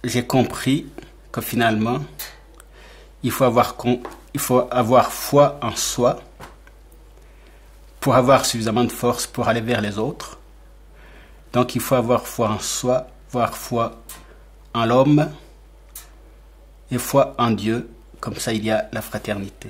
j'ai compris que finalement, il faut avoir foi en soi, pour avoir suffisamment de force pour aller vers les autres. Donc il faut avoir foi en soi, avoir foi en l'homme et foi en Dieu. Comme ça, il y a la fraternité.